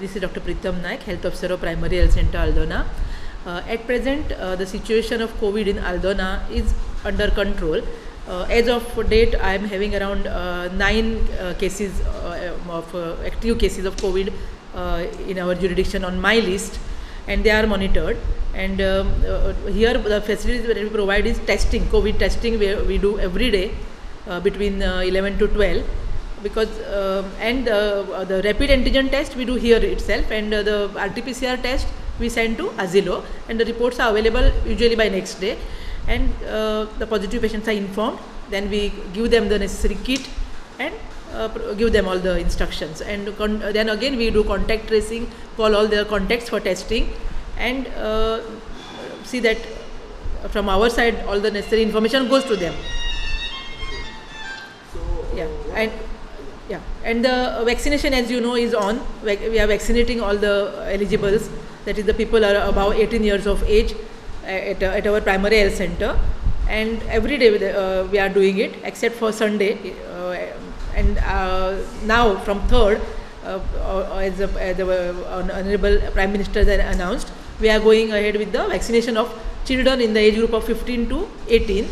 This is Dr. Pritam Naik, Health Officer of Primary Health Center, Aldona. At present, the situation of COVID in Aldona is under control. As of date, I am having around 9 cases of active cases of COVID in our jurisdiction on my list, and they are monitored. And here the facilities that we provide is testing, COVID testing, where we do every day between 11 to 12. Because and the rapid antigen test we do here itself, and the RT-PCR test we send to Asilo, and the reports are available usually by next day, and the positive patients are informed. Then we give them the necessary kit and give them all the instructions, and then again we do contact tracing, call all the contacts for testing, and see that from our side all the necessary information goes to them. And the vaccination, as you know, is on. We are vaccinating all the eligibles, that is the people are above 18 years of age at our primary health center, and every day we are doing it except for Sunday. And now from 3rd, as the Honorable Prime Minister has announced, we are going ahead with the vaccination of children in the age group of 15 to 18.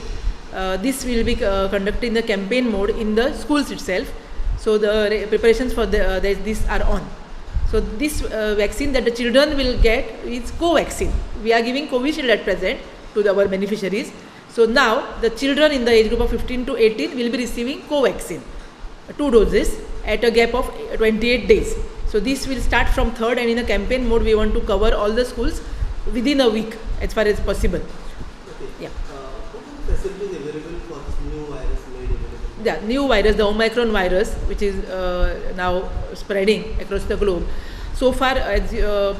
This will be conducted in the campaign mode in the schools itself. So the preparations for this are on. So this vaccine that the children will get is co-vaccine. We are giving Covishield at present to our beneficiaries. So now the children in the age group of 15 to 18 will be receiving co-vaccine, 2 doses at a gap of 28 days. So this will start from 3rd, and in the campaign mode we want to cover all the schools within a week as far as possible. Okay. Yeah. What are the facilities available for this new virus made available? The new virus, the Omicron virus, which is now spreading across the globe. So far, as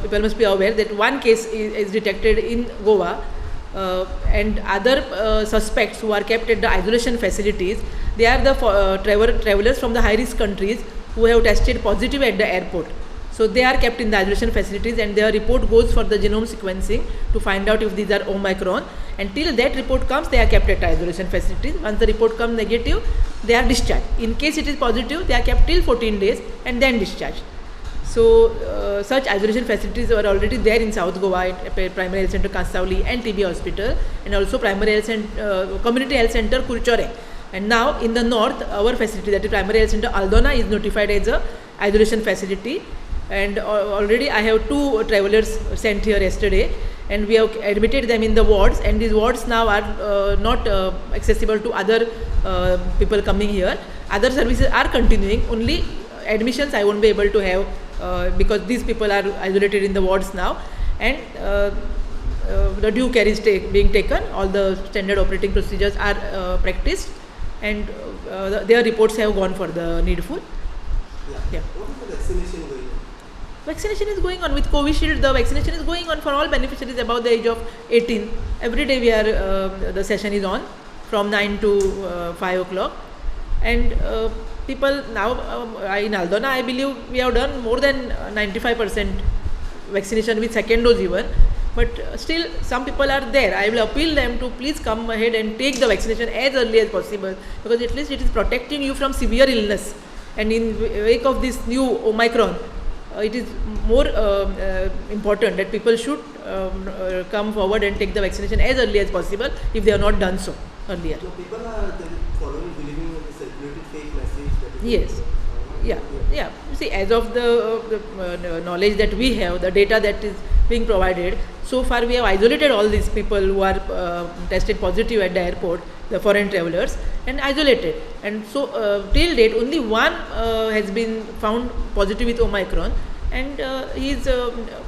people must be aware that one case is detected in Goa, and other suspects who are kept at the isolation facilities, they are the travelers from the high-risk countries who have tested positive at the airport. So they are kept in the isolation facilities, and their report goes for the genome sequencing to find out if these are Omicron. Until that report comes, they are kept at isolation facilities. Once the report comes negative, they are discharged. In case it is positive, they are kept till 14 days and then discharged. So such isolation facilities are already there in South Goa at Primary Health Center Kasauli and TB Hospital, and also Primary Health Center, Community Health Center Kurchore. And now in the north, our facility, that is Primary Health Center Aldona, is notified as a isolation facility. And already I have 2 travelers sent here yesterday, and we have admitted them in the wards, and these wards now are not accessible to other people coming here. Other services are continuing, only admissions I won't be able to have because these people are isolated in the wards now, and the due care is being taken. All the standard operating procedures are practiced, and their reports have gone for the needful. Yeah. What is the vaccination going on? Vaccination is going on with Covishield. The vaccination is going on for all beneficiaries above the age of 18. Every day we are the session is on from 9 to 5 o'clock, and people now in Aldona, I believe we have done more than 95% vaccination with second dose even, but still some people are there. I will appeal them to please come ahead and take the vaccination as early as possible, because at least it is protecting you from severe illness. And in wake of this new Omicron, it is more important that people should come forward and take the vaccination as early as possible if they have not done so earlier. So people are following, believing in the circulated fake message that is Yes. Yeah. See, as of the knowledge that we have, the data that is being provided, so far we have isolated all these people who are tested positive at the airport, the foreign travelers, and isolated. And so till date, only one has been found positive with Omicron, and he is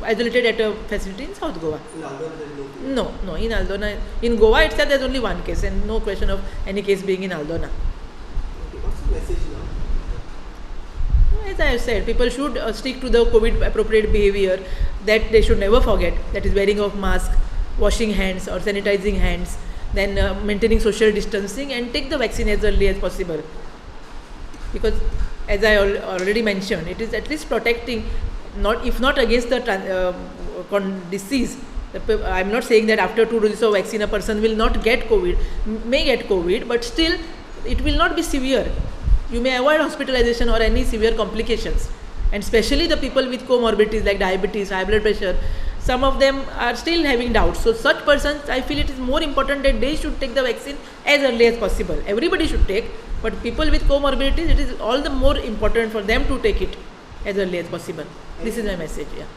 isolated at a facility in South Goa. in Aldona there is no case. No, in Aldona, in Goa itself there is only one case, and no question of any case being in Aldona. Okay. What's the message now? As I have said, people should stick to the COVID appropriate behavior that they should never forget, that is wearing of mask, washing hands or sanitizing hands, then maintaining social distancing, and take the vaccine as early as possible. Because as I already mentioned, it is at least protecting, if not against the disease. I am not saying that after 2 doses of vaccine a person will not get COVID, may get COVID, but still it will not be severe. You may avoid hospitalization or any severe complications. and especially the people with comorbidities like diabetes, high blood pressure, some of them are still having doubts. So such persons, I feel it is more important that they should take the vaccine as early as possible. Everybody should take, but people with comorbidities, it is all the more important for them to take it as early as possible. This is my message. Yeah.